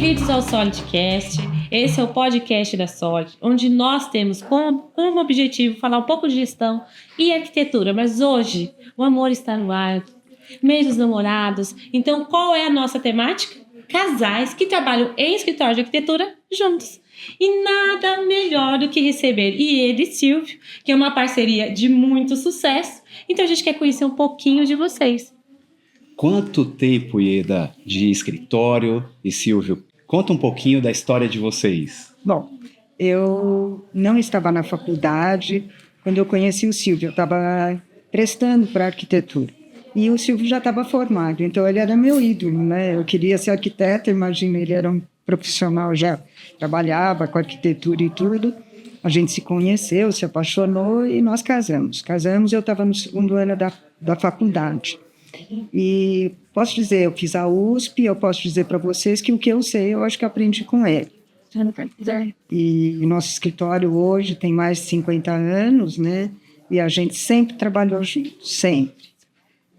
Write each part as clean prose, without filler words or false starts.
Bem-vindos ao Solidcast. Esse é o podcast da Solid, onde nós temos como objetivo falar um pouco de gestão e arquitetura. Mas hoje, o amor está no ar, mês dos namorados. Então, qual é a nossa temática? Casais que trabalham em escritório de arquitetura juntos. E nada melhor do que receber ele e Silvio, que é uma parceria de muito sucesso. Então, a gente quer conhecer um pouquinho de vocês. Quanto tempo, Ieda, de escritório? E Silvio, conta um pouquinho da história de vocês. Bom, eu não estava na faculdade quando eu conheci o Silvio. Eu estava prestando para arquitetura. E o Silvio já estava formado, então ele era meu ídolo, né? Eu queria ser arquiteto, imagina, ele era um profissional, já trabalhava com arquitetura e tudo. A gente se conheceu, se apaixonou e nós casamos. Eu estava no segundo ano da faculdade. E posso dizer, eu fiz a USP, eu posso dizer para vocês que o que eu sei, eu acho que aprendi com ele. E o nosso escritório hoje tem mais de 50 anos, né? E a gente sempre trabalhou junto, sempre.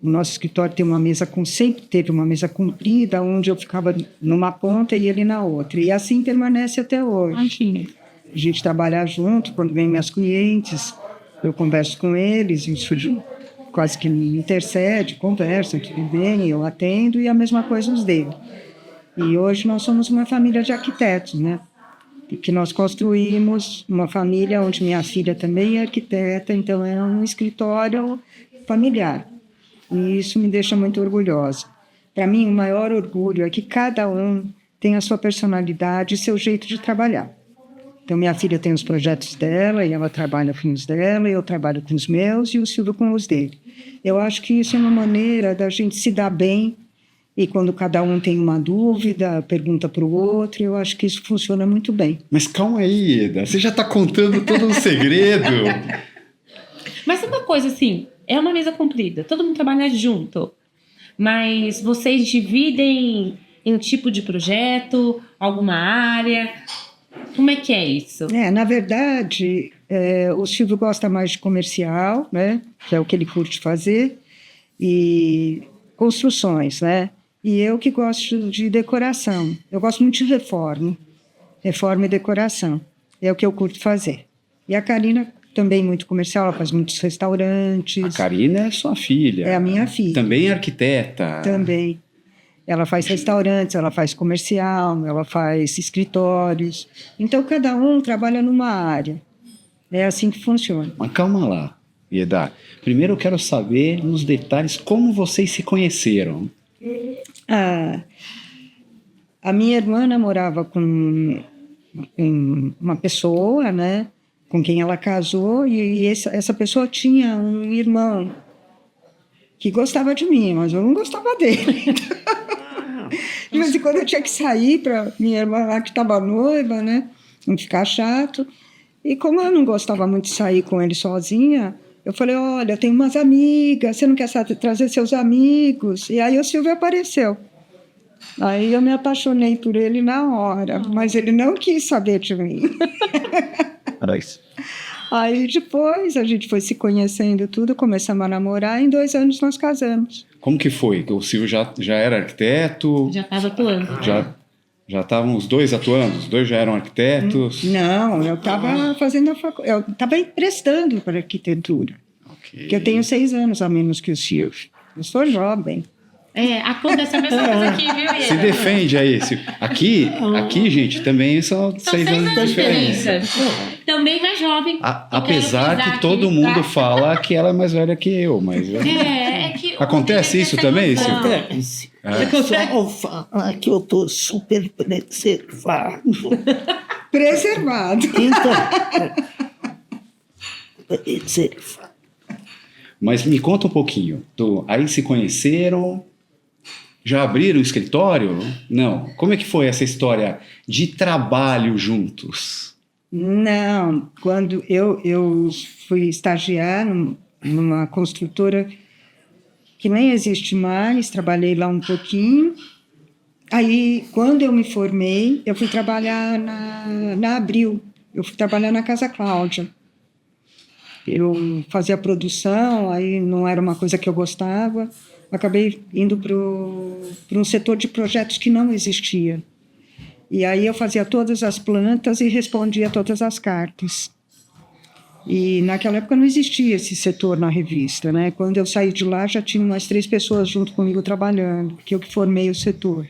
O nosso escritório sempre teve uma mesa comprida, onde eu ficava numa ponta e ele na outra. E assim permanece até hoje. A gente trabalha junto, quando vem meus clientes, eu converso com eles, isso quase que me intercede, conversa, tudo bem, eu atendo, e a mesma coisa os dele. E hoje nós somos uma família de arquitetos, né? E que nós construímos uma família onde minha filha também é arquiteta, então é um escritório familiar. E isso me deixa muito orgulhosa. Para mim, o maior orgulho é que cada um tem a sua personalidade e seu jeito de trabalhar. Então, minha filha tem os projetos dela, e ela trabalha com os dela, e eu trabalho com os meus, e o Silvio com os dele. Eu acho que isso é uma maneira da gente se dar bem, e quando cada um tem uma dúvida, pergunta para o outro, eu acho que isso funciona muito bem. Mas calma aí, Ieda, você já está contando todo um segredo. Mas uma coisa assim, é uma mesa comprida, todo mundo trabalha junto, mas vocês dividem em um tipo de projeto, alguma área? Como é que é isso? Na verdade, o Silvio gosta mais de comercial, né? Que é o que ele curte fazer, e construções, né? E eu que gosto de decoração. Eu gosto muito de reforma e decoração. É o que eu curto fazer. E a Karina também muito comercial, ela faz muitos restaurantes. A Karina é sua filha. É a minha filha. Também é arquiteta. Também. Ela faz restaurantes, ela faz comercial, ela faz escritórios. Então, cada um trabalha numa área. É assim que funciona. Mas calma lá, Ieda. Primeiro eu quero saber, nos detalhes, como vocês se conheceram. A minha irmã namorava com uma pessoa, né, com quem ela casou, e essa pessoa tinha um irmão que gostava de mim, mas eu não gostava dele. De vez em quando eu tinha que sair para minha irmã lá que estava noiva, né? Não ficar chato. E como eu não gostava muito de sair com ele sozinha, eu falei, olha, tem umas amigas, você não quer trazer seus amigos? E aí o Silvio apareceu. Aí eu me apaixonei por ele na hora, mas ele não quis saber de mim. Era isso. Aí depois a gente foi se conhecendo tudo, começamos a namorar, e em 2 anos nós casamos. Como que foi? O Silvio já era arquiteto? Já estava atuando. Já estavam os dois atuando? Os dois já eram arquitetos? Não, eu estava fazendo eu estava emprestando para arquitetura. Okay. Porque eu tenho 6 anos a menos que o Silvio. Eu sou jovem. Acontece a mesma coisa aqui, viu, Ieda? Se defende aí. Aqui, gente, também são 6 anos de diferença. Também mais jovem. Apesar que todo mundo fala que ela é mais velha que eu, mas... Que Acontece isso também, Silvio? Acontece. Só fala que eu tô super preservado. Preservado. Então, preservado. Mas me conta um pouquinho. Aí se conheceram, já abriram o escritório? Não. Como é que foi essa história de trabalho juntos? Não, quando eu fui estagiar numa construtora que nem existe mais, trabalhei lá um pouquinho. Aí, quando eu me formei, eu fui trabalhar na Abril. Eu fui trabalhar na Casa Cláudia. Eu fazia produção, aí não era uma coisa que eu gostava. Acabei indo para um setor de projetos que não existia. E aí eu fazia todas as plantas e respondia todas as cartas. E naquela época não existia esse setor na revista, né? Quando eu saí de lá, já tinha umas 3 pessoas junto comigo trabalhando, que eu que formei o setor.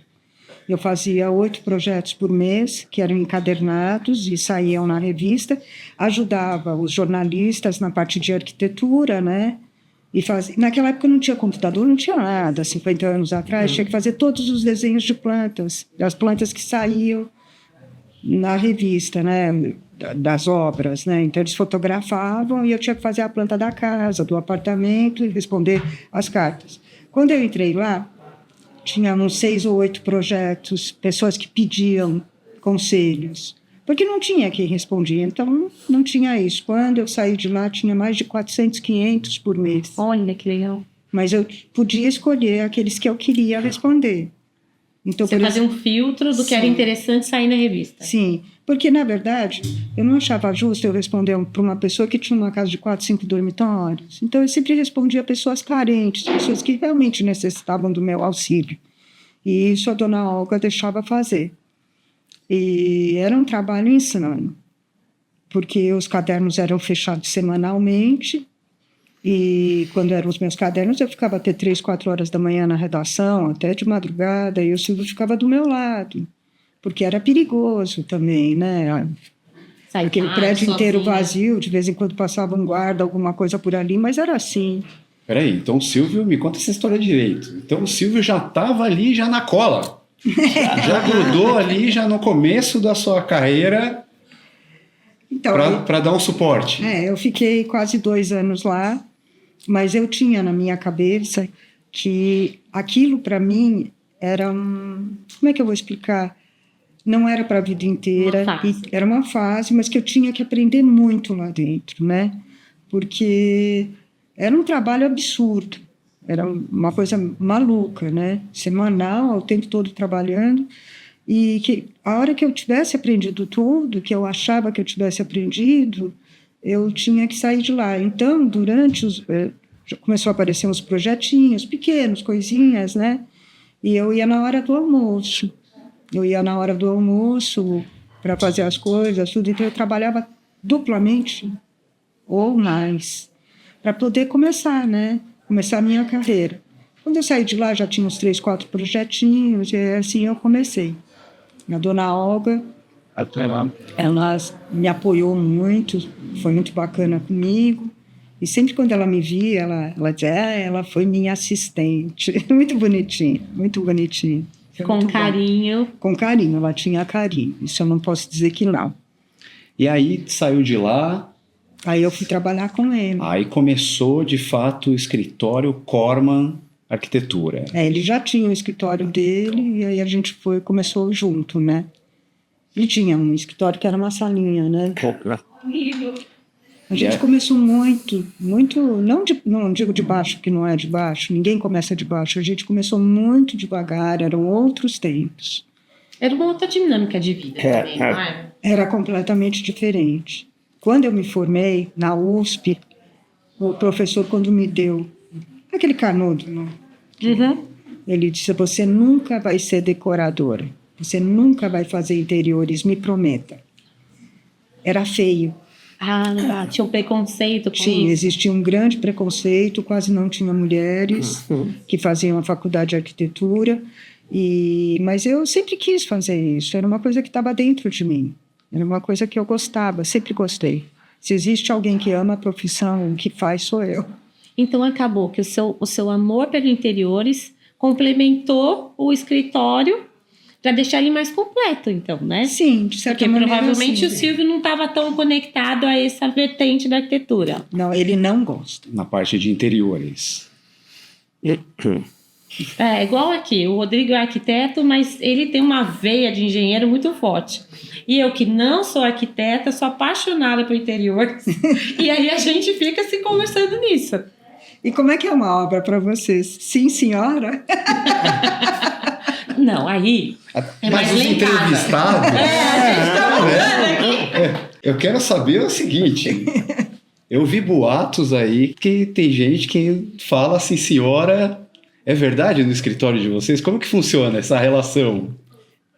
Eu fazia 8 projetos por mês, que eram encadernados e saíam na revista, ajudava os jornalistas na parte de arquitetura, né? E naquela época não tinha computador, não tinha nada, 50 anos atrás, tinha que fazer todos os desenhos de plantas, das plantas que saíam na revista, né? Das obras, né? Então eles fotografavam e eu tinha que fazer a planta da casa, do apartamento e responder as cartas. Quando eu entrei lá, tinha uns 6 ou 8 projetos, pessoas que pediam conselhos, porque não tinha quem respondia, então não tinha isso. Quando eu saí de lá, tinha mais de 400, 500 por mês. Olha, que legal. Mas eu podia escolher aqueles que eu queria responder. Então, Você fazia um filtro do que era interessante sair na revista. Sim, porque, na verdade, eu não achava justo eu responder para uma pessoa que tinha uma casa de 4, 5 dormitórios. Então, eu sempre respondia a pessoas carentes, pessoas que realmente necessitavam do meu auxílio. E isso a dona Olga deixava fazer. E era um trabalho insano, porque os cadernos eram fechados semanalmente. E quando eram os meus cadernos, eu ficava até 3, 4 horas da manhã na redação, até de madrugada, e o Silvio ficava do meu lado, porque era perigoso também, né? Aquele prédio inteiro vazio, de vez em quando passava um guarda, alguma coisa por ali, mas era assim. Peraí, então o Silvio, me conta essa história direito. Então o Silvio já estava ali, já na cola. Já grudou ali, já no começo da sua carreira, então, para dar um suporte. Eu fiquei quase 2 anos lá, mas eu tinha na minha cabeça que aquilo para mim era como é que eu vou explicar? Não era para a vida inteira, era uma fase, mas que eu tinha que aprender muito lá dentro, né? Porque era um trabalho absurdo, era uma coisa maluca, né? Semanal, o tempo todo trabalhando, e que a hora que eu tivesse aprendido tudo, que eu achava que eu tivesse aprendido, eu tinha que sair de lá. Então, durante começou a aparecer uns projetinhos pequenos, coisinhas, né? E eu ia na hora do almoço. Para fazer as coisas, tudo. Então, eu trabalhava duplamente ou mais para poder começar, né? Começar a minha carreira. Quando eu saí de lá, já tinha uns 3, 4 projetinhos, e assim eu comecei. A dona Olga, ela me apoiou muito, foi muito bacana comigo. E sempre quando ela me via, ela dizia, ela foi minha assistente. Muito bonitinha, muito bonitinha. Com carinho. Com carinho, ela tinha carinho. Isso eu não posso dizer que não. E aí saiu de lá. Aí eu fui trabalhar com ele. Aí começou, de fato, o escritório Corman Arquitetura. Ele já tinha o escritório dele e aí a gente começou junto, né? Ele tinha um escritório que era uma salinha, né? A gente começou muito, não digo de baixo, porque não é de baixo, ninguém começa de baixo. A gente começou muito devagar, eram outros tempos. Era uma outra dinâmica de vida também, não é? Era completamente diferente. Quando eu me formei na USP, o professor, quando me deu aquele canudo, ele disse, você nunca vai ser decoradora, você nunca vai fazer interiores, me prometa. Era feio. Tinha um preconceito com isso? Existia um grande preconceito, quase não tinha mulheres que faziam a faculdade de arquitetura, mas eu sempre quis fazer isso, era uma coisa que estava dentro de mim, era uma coisa que eu gostava, sempre gostei. Se existe alguém que ama a profissão, o que faz sou eu. Então acabou que o seu amor pelos interiores complementou o escritório para deixar ele mais completo, então, né? Sim, de certa maneira. Porque provavelmente sim, o Silvio não estava tão conectado a essa vertente da arquitetura. Não, ele não gosta. Na parte de interiores. É igual aqui, o Rodrigo é arquiteto, mas ele tem uma veia de engenheiro muito forte. E eu, que não sou arquiteta, sou apaixonada por interiores. E aí a gente fica se conversando nisso. E como é que é uma obra para vocês? Sim, senhora? Não, aí é mas mais os lencada. entrevistados... A gente tá montando aqui. Eu quero saber o seguinte... Eu vi boatos aí que tem gente que fala assim, senhora... É verdade no escritório de vocês? Como que funciona essa relação?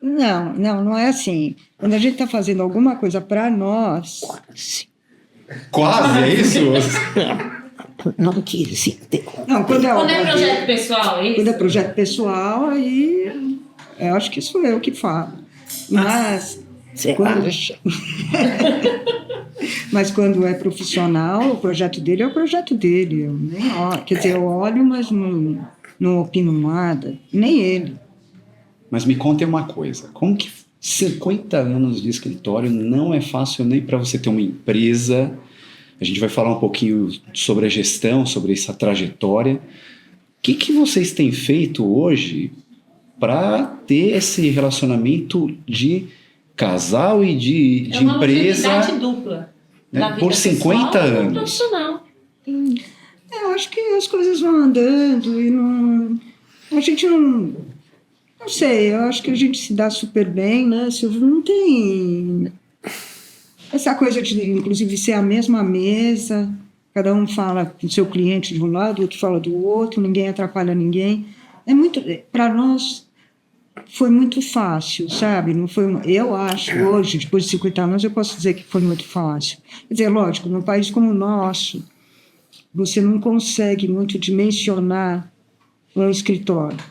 Não é assim. Quando a gente está fazendo alguma coisa para nós... Quase, é isso? Não quis interromper. Não, quando Quando é projeto pessoal, é isso? Quando é projeto pessoal, aí eu acho que sou eu que falo. Mas... Você quando... acha? Mas quando é profissional, o projeto dele é o projeto dele. Eu nem olho. Quer dizer, eu olho, mas não opino nada. Nem ele. Mas me contem uma coisa, como que 50 anos de escritório não é fácil nem para você ter uma empresa? A gente vai falar um pouquinho sobre a gestão, sobre essa trajetória. O que vocês têm feito hoje para ter esse relacionamento de casal e de empresa? É uma longevidade dupla. Né, por 50 anos. Profissional. Eu acho que as coisas vão andando e não... A gente não... Não sei, eu acho que a gente se dá super bem, né, Silvio? Não tem essa coisa de, inclusive, ser a mesma mesa, cada um fala com o seu cliente de um lado, o outro fala do outro, ninguém atrapalha ninguém. É muito... Para nós, foi muito fácil, sabe? Não foi, eu acho, hoje, depois de 50 anos, eu posso dizer que foi muito fácil. Quer dizer, lógico, num país como o nosso, você não consegue muito dimensionar um escritório.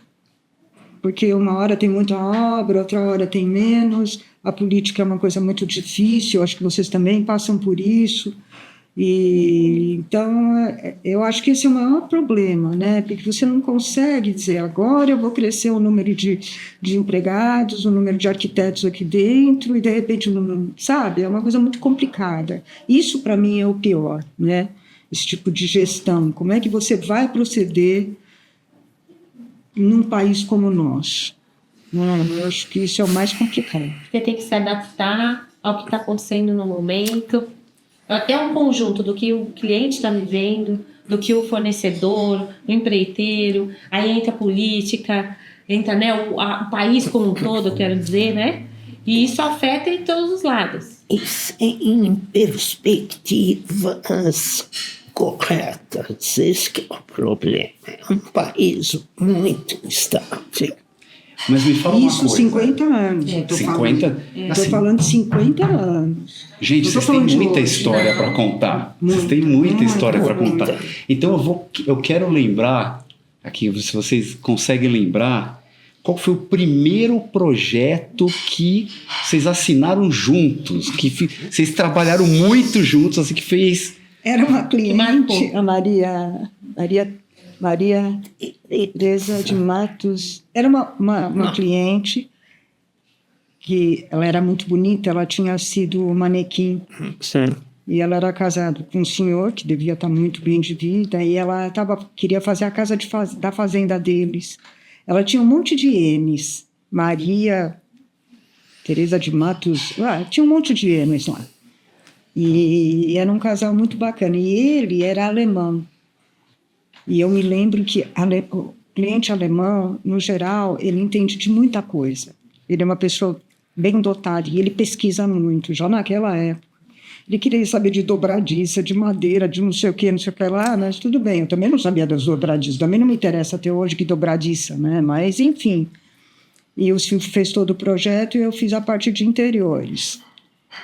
Porque uma hora tem muita obra, outra hora tem menos, a política é uma coisa muito difícil, acho que vocês também passam por isso, e então eu acho que esse é o maior problema, né? Porque você não consegue dizer, agora eu vou crescer o número de empregados, o número de arquitetos aqui dentro, e de repente, não, sabe? É uma coisa muito complicada. Isso, para mim, é o pior, né? Esse tipo de gestão. Como é que você vai proceder num país como o nosso? Eu acho que isso é o mais complicado. Você tem que se adaptar ao que está acontecendo no momento. Até um conjunto do que o cliente está vivendo, do que o fornecedor, o empreiteiro, aí entra a política, entra, né, o país como um todo, eu quero dizer, né? E isso afeta em todos os lados. Em perspectivas corretas, esse que é o problema. É um país muito instável. Mas me fala uma Isso, coisa. 50 anos. É. 50? Estou falando de 50 anos. Gente, Não tô vocês têm falando de muita hoje. história para contar. Vocês Muito, têm muita muito, história para muito. contar. Então eu quero lembrar, aqui, se vocês conseguem lembrar, qual foi o primeiro projeto que vocês assinaram juntos, que vocês trabalharam muito juntos, assim, que fez... Era uma cliente, marcou. a Maria Teresa de Matos. Era uma cliente que ela era muito bonita, ela tinha sido manequim. Sim. E ela era casada com um senhor que devia estar muito bem de vida, e ela queria fazer a casa da fazenda deles. Ela tinha um monte de M's. Maria Teresa de Matos, tinha um monte de M's lá. E era um casal muito bacana. E ele era alemão. E eu me lembro que o cliente alemão, no geral, ele entende de muita coisa. Ele é uma pessoa bem dotada e ele pesquisa muito, já naquela época. Ele queria saber de dobradiça, de madeira, de não sei o que lá, mas tudo bem, eu também não sabia das dobradiças, também não me interessa até hoje que dobradiça, né? Mas, enfim. E o Silvio fez todo o projeto e eu fiz a parte de interiores.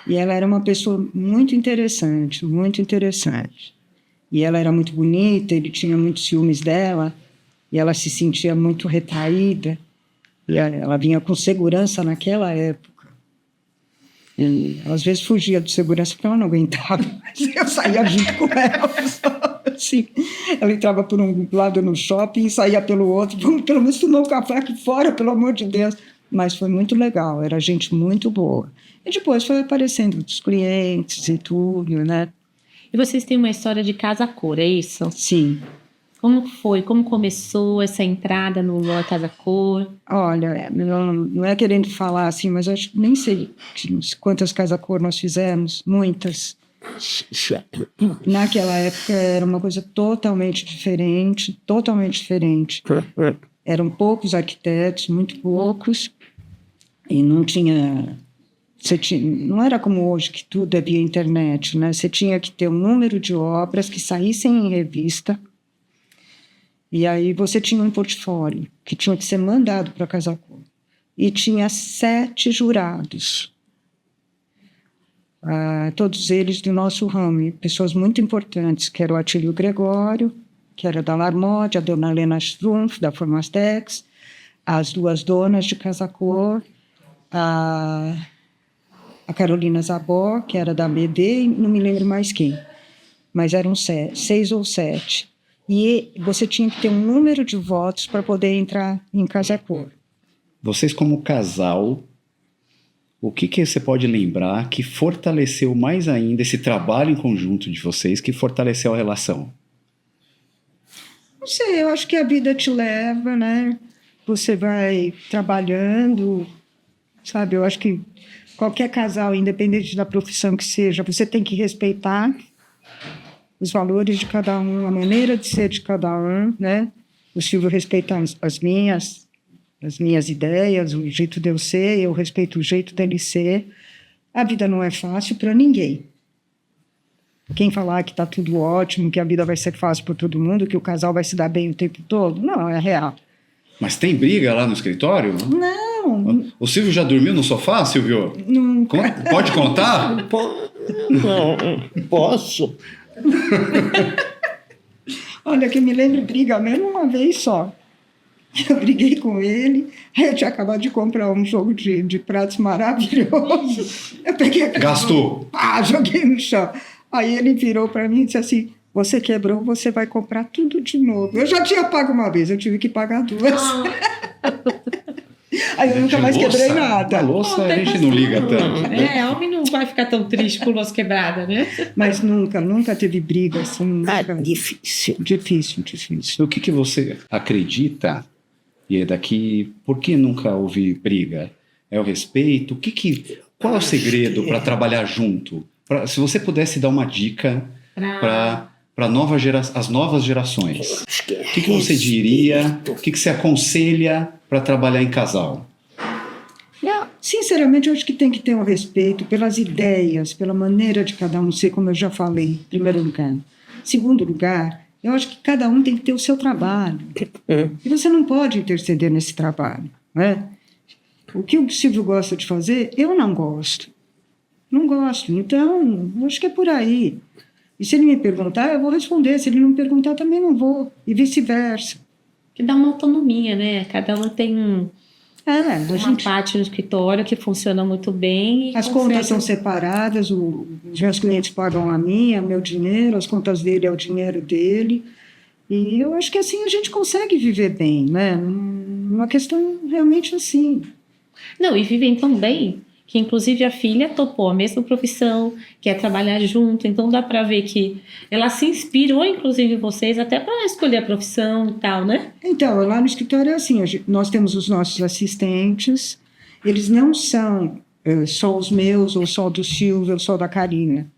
E ela era uma pessoa muito interessante, muito interessante. E ela era muito bonita, ele tinha muitos ciúmes dela, e ela se sentia muito retraída. E ela vinha com segurança naquela época. E às vezes fugia de segurança porque ela não aguentava, mas eu saía junto com ela. Assim, ela entrava por um lado no shopping e saía pelo outro. Vamos pelo menos tomar um café aqui fora, pelo amor de Deus. Mas foi muito legal, era gente muito boa. E depois foi aparecendo os clientes e tudo, né? E vocês têm uma história de casa-cor, é isso? Sim. Como foi? Como começou essa entrada no casa-cor? Olha, não é querendo falar assim, mas eu acho que nem sei quantas casa-cor nós fizemos, muitas. Naquela época era uma coisa totalmente diferente, totalmente diferente. Eram poucos arquitetos, muito poucos, e não tinha... não era como hoje, que tudo é via internet, né? Você tinha que ter um número de obras que saíssem em revista, e aí você tinha um portfólio que tinha que ser mandado para a Casa Cor. e tinha 7 jurados. Todos eles do nosso ramo, pessoas muito importantes, que era o Atílio Gregório, que era da Larmode, a dona Helena Strumpf, da Formastex, as 2 donas de Casa Cor, a Carolina Zabó, que era da BD, e não me lembro mais quem, mas eram 6 ou 7. E você tinha que ter um número de votos para poder entrar em Casa Cor. Vocês como casal, o que você pode lembrar que fortaleceu mais ainda esse trabalho em conjunto de vocês, que fortaleceu a relação? Não sei, eu acho que a vida te leva, né? Você vai trabalhando, sabe? Eu acho que qualquer casal, independente da profissão que seja, você tem que respeitar os valores de cada um, a maneira de ser de cada um, né? O Silvio respeita as minhas ideias, o jeito de eu ser, eu respeito o jeito dele ser. A vida não é fácil para ninguém. Quem falar que está tudo ótimo, que a vida vai ser fácil para todo mundo, que o casal vai se dar bem o tempo todo, não, é real. Mas tem briga lá no escritório? Não. O Silvio já dormiu no sofá, Silvio? Nunca. Pode contar? Não, posso. Olha, que eu me lembro, briga mesmo uma vez só. Eu briguei com ele, aí eu tinha acabado de comprar um jogo de pratos maravilhoso. Eu peguei aquele Gastou? Joguei no chão. Aí ele virou para mim e disse assim, você quebrou, você vai comprar tudo de novo. Eu já tinha pago uma vez, eu tive que pagar 2. Aí eu nunca mais quebrei nada. A louça a gente não liga tanto. Homem não vai ficar tão triste com louça quebrada, né? Mas nunca teve briga assim. Nunca. Difícil. Difícil. O que você acredita, e é daqui, por que nunca houve briga? É o respeito? Qual é o segredo para trabalhar junto? Se você pudesse dar uma dica para as novas gerações, o que você diria? O que você aconselha para trabalhar em casal? Sinceramente, eu acho que tem que ter um respeito pelas ideias, pela maneira de cada um ser, como eu já falei, em primeiro lugar. Segundo lugar, eu acho que cada um tem que ter o seu trabalho. E você não pode interceder nesse trabalho, né? O que o Silvio gosta de fazer, eu não gosto. Não gosto. Então, acho que é por aí. E se ele me perguntar, eu vou responder. Se ele não me perguntar, também não vou. E vice-versa. Que dá uma autonomia, né? Cada um tem uma parte no escritório que funciona muito bem. As contas são separadas, os meus clientes pagam a minha, meu dinheiro, as contas dele é o dinheiro dele. E eu acho que assim a gente consegue viver bem, né? Uma questão realmente assim. Não, e vivem tão bem que inclusive a filha topou a mesma profissão, quer trabalhar junto, então dá para ver que ela se inspirou, inclusive vocês, até para escolher a profissão e tal, né? Então, lá no escritório é assim, nós temos os nossos assistentes, eles não são só os meus, ou só do Silvio, ou só da Karina.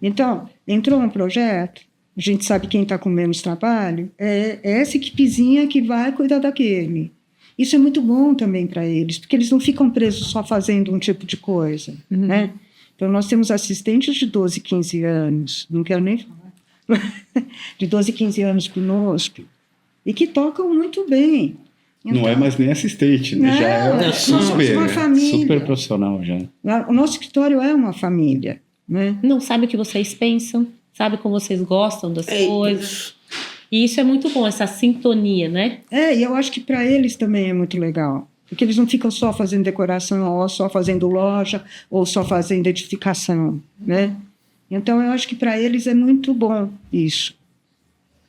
Então, entrou um projeto, a gente sabe quem está com menos trabalho, é essa equipezinha que vai cuidar daquele. Isso é muito bom também para eles, porque eles não ficam presos só fazendo um tipo de coisa, né? Então, nós temos assistentes de 12, 15 anos, não quero nem falar, de 12, 15 anos conosco, e que tocam muito bem. Então, não é mais nem assistente, né? Já é uma família. Super profissional já. O nosso escritório é uma família, né? Não sabe o que vocês pensam, sabe como vocês gostam das coisas. E isso é muito bom, essa sintonia, né? E eu acho que para eles também é muito legal. Porque eles não ficam só fazendo decoração, ou só fazendo loja, ou só fazendo edificação, né? Então, eu acho que para eles é muito bom isso.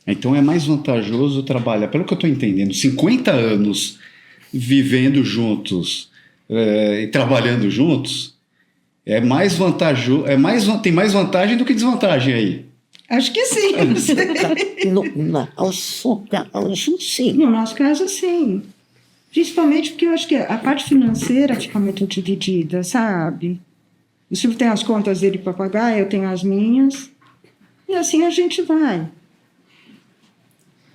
Então, é mais vantajoso trabalhar, pelo que eu estou entendendo, 50 anos vivendo juntos e trabalhando juntos, é mais vantajoso, tem mais vantagem do que desvantagem aí. Acho que sim. No nosso caso, sim. No nosso caso, sim. Principalmente porque eu acho que a parte financeira fica muito dividida, sabe? O Silvio tem as contas dele para pagar, eu tenho as minhas. E assim a gente vai.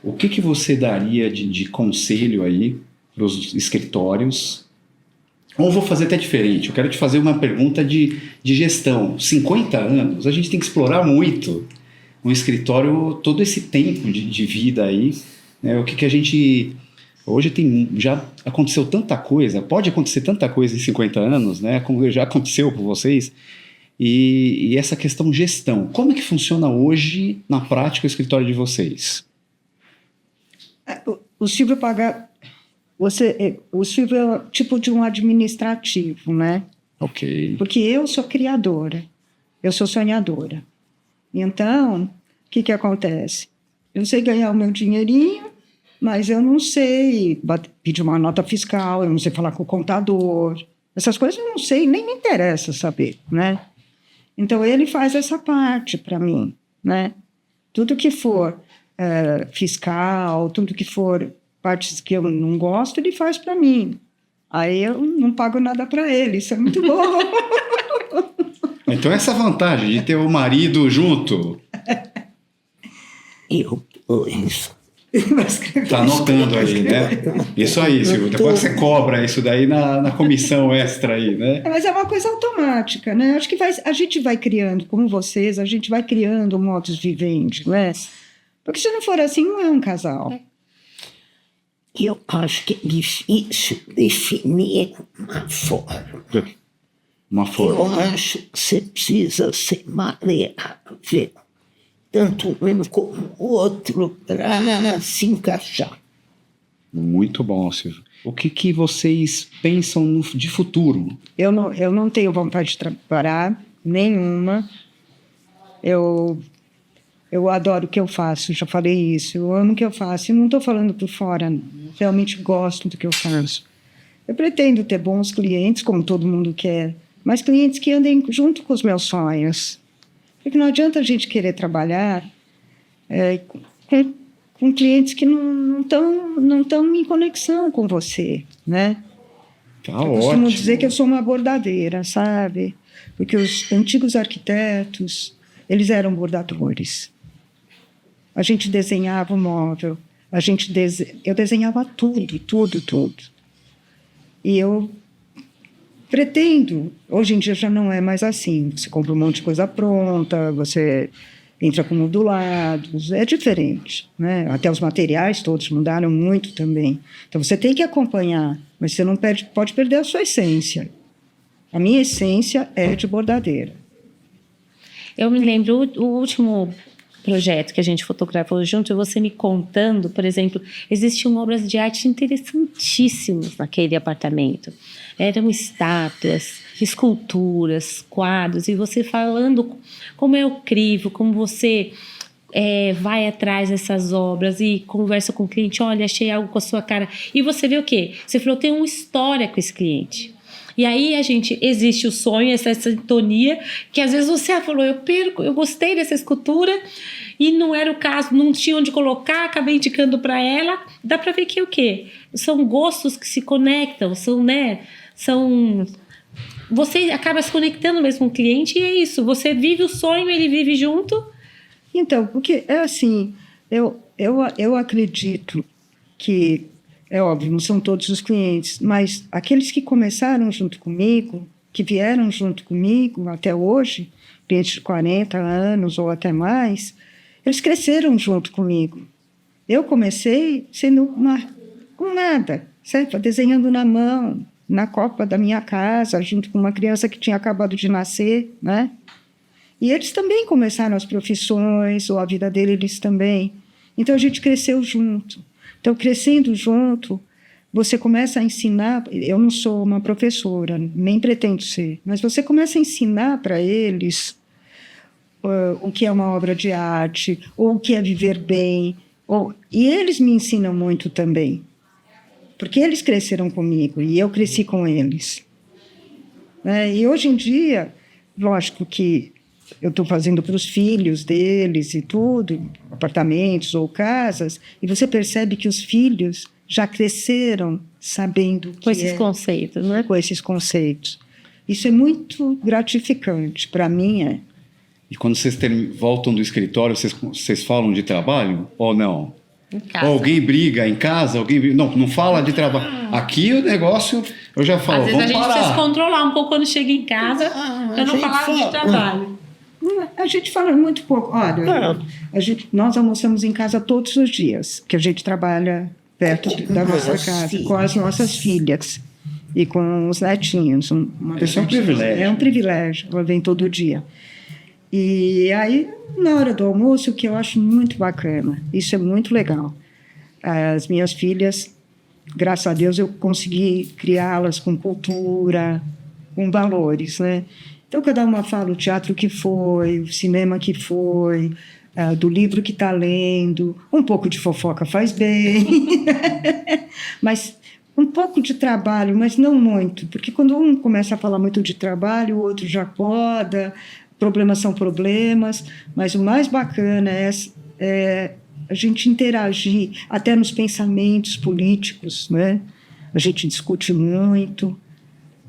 O que você daria de conselho aí para os escritórios? Ou vou fazer até diferente. Eu quero te fazer uma pergunta de gestão. 50 anos, a gente tem que explorar muito um escritório, todo esse tempo de vida aí, né? O que a gente Hoje já aconteceu tanta coisa, pode acontecer tanta coisa em 50 anos, né? Como já aconteceu com vocês. E essa questão gestão, como é que funciona hoje, na prática, o escritório de vocês? O Silvio paga... o Silvio é tipo de um administrativo, né? Ok. Porque eu sou criadora, eu sou sonhadora. Então, o que acontece? Eu sei ganhar o meu dinheirinho, mas eu não sei pedir uma nota fiscal, eu não sei falar com o contador. Essas coisas eu não sei, nem me interessa saber, né? Então, ele faz essa parte para mim, né? Tudo que for fiscal, tudo que for partes que eu não gosto, ele faz para mim. Aí eu não pago nada para ele, isso é muito bom. Então essa vantagem de ter o marido junto... Eu isso. Tá anotando aí, né? Isso aí, Silvio. Depois você cobra isso daí na comissão extra aí, né? Mas é uma coisa automática, né? Acho que a gente vai criando, como vocês, a gente vai criando modus vivendi, não é? Porque se não for assim, não é um casal. Eu acho que é difícil definir uma forma. Uma forma. Eu acho que você precisa ser maleável, tanto um como o outro, para se encaixar. Muito bom, Silvio. O que vocês pensam de futuro? Eu não tenho vontade de trabalhar, nenhuma. Eu adoro o que eu faço, já falei isso. Eu amo o que eu faço. E não estou falando por fora, realmente gosto do que eu faço. Eu pretendo ter bons clientes, como todo mundo quer, mas clientes que andem junto com os meus sonhos. Porque não adianta a gente querer trabalhar com clientes que não estão em conexão com você, né? Tá eu ótimo. costumo dizer que eu sou uma bordadeira, sabe? Porque os antigos arquitetos, eles eram bordadores. A gente desenhava o móvel, eu desenhava tudo. E eu pretendo, hoje em dia já não é mais assim, você compra um monte de coisa pronta, você entra com modulados, é diferente, né? Até os materiais todos mudaram muito também. Então você tem que acompanhar, mas você não pode perder a sua essência. A minha essência é de bordadeira. Eu me lembro, o último projeto que a gente fotografou junto, você me contando, por exemplo, existiam obras de arte interessantíssimas naquele apartamento. Eram estátuas, esculturas, quadros, e você falando como é o crivo, como você vai atrás dessas obras e conversa com o cliente, olha, achei algo com a sua cara. E você vê o quê? Você falou, tem uma história com esse cliente. E aí existe o sonho, essa sintonia, que às vezes você falou, eu gostei dessa escultura e não era o caso, não tinha onde colocar, acabei indicando para ela. Dá para ver que o quê? São gostos que se conectam, você acaba se conectando mesmo com o cliente e é isso, você vive o sonho, ele vive junto. Então, porque é assim, eu acredito que, é óbvio, não são todos os clientes, mas aqueles que começaram junto comigo, que vieram junto comigo até hoje, clientes de 40 anos ou até mais, eles cresceram junto comigo. Eu comecei sendo com nada, certo? Desenhando na mão, na copa da minha casa, junto com uma criança que tinha acabado de nascer, né? E eles também começaram as profissões, ou a vida deles também. Então, a gente cresceu junto. Então, crescendo junto, você começa a ensinar... Eu não sou uma professora, nem pretendo ser, mas você começa a ensinar para eles o que é uma obra de arte, ou o que é viver bem. E eles me ensinam muito também, porque eles cresceram comigo e eu cresci com eles. E hoje em dia, lógico que eu estou fazendo para os filhos deles e tudo, apartamentos ou casas, e você percebe que os filhos já cresceram sabendo com esses conceitos, né? Com esses conceitos. Isso é muito gratificante, para mim E quando vocês voltam do escritório, vocês falam de trabalho ou não? Em casa. Ou alguém briga em casa, não fala de trabalho. Aqui o negócio, eu já falo, às vezes vamos a gente parar. precisa se controlar um pouco quando chega em casa, para não falar de trabalho. A gente fala muito pouco. Olha, nós almoçamos em casa todos os dias, que a gente trabalha perto da nossa Nossa, casa, sim. com as nossas filhas e com os netinhos. Isso é um privilégio. É um privilégio, ela vem todo dia. E aí, na hora do almoço, o que eu acho muito bacana, isso é muito legal. As minhas filhas, graças a Deus, eu consegui criá-las com cultura, com valores, né? Então, cada uma fala o teatro que foi, o cinema que foi, do livro que está lendo. Um pouco de fofoca faz bem, mas um pouco de trabalho, mas não muito, porque quando um começa a falar muito de trabalho, o outro já acorda, problemas são problemas, mas o mais bacana é a gente interagir até nos pensamentos políticos, né? A gente discute muito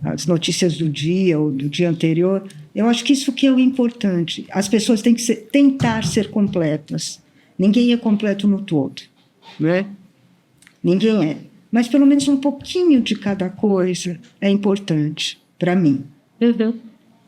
as notícias do dia ou do dia anterior. Eu acho que isso que é o importante. As pessoas têm que tentar ser completas. Ninguém é completo no todo, né? Ninguém é. Mas pelo menos um pouquinho de cada coisa é importante para mim. Uhum.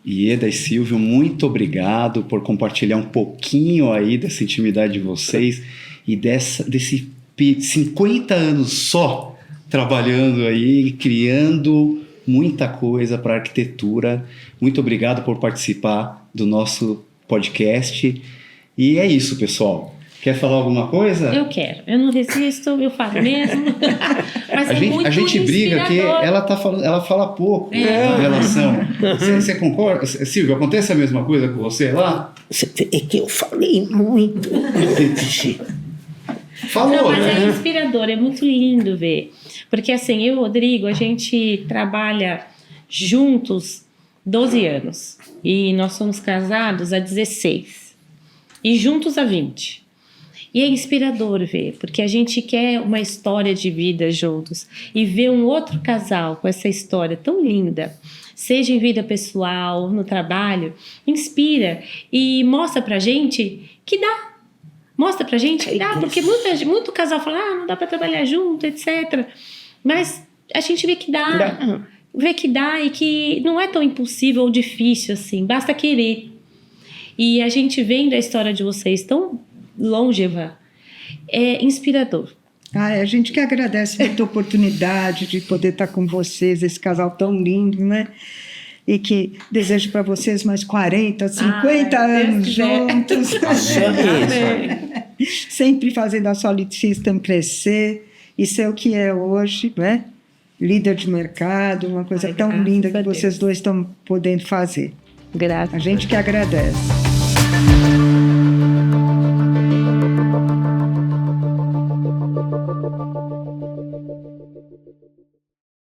Ieda e Silvio, muito obrigado por compartilhar um pouquinho aí dessa intimidade de vocês e desse 50 anos só trabalhando aí, criando muita coisa para a arquitetura. Muito obrigado por participar do nosso podcast. E é isso, pessoal. Quer falar alguma coisa? Eu quero, eu não resisto, eu falo mesmo. Mas A gente briga que ela fala pouco em relação. Você concorda? Silvio, acontece a mesma coisa com você lá? Você vê que eu falei muito. Falou, Não, mas né? é inspirador, é muito lindo ver. Porque assim, eu e o Rodrigo, a gente trabalha juntos 12 anos. E nós somos casados há 16. E juntos há 20. E é inspirador ver, porque a gente quer uma história de vida juntos. E ver um outro casal com essa história tão linda, seja em vida pessoal, no trabalho, inspira e mostra pra gente que dá. Mostra pra gente que dá, porque muito casal fala, não dá pra trabalhar junto, etc. Mas a gente vê que dá. Vê que dá e que não é tão impossível ou difícil assim, basta querer. E a gente vendo a história de vocês tão longeva, é inspirador. A gente que agradece muita oportunidade de poder estar com vocês, esse casal tão lindo, né? E que desejo para vocês mais 40, 50 anos juntos. Sempre fazendo a Solid System crescer e ser o que é hoje, né? Líder de mercado, uma coisa tão linda que vocês dois estão podendo fazer. Graças. A gente que agradece.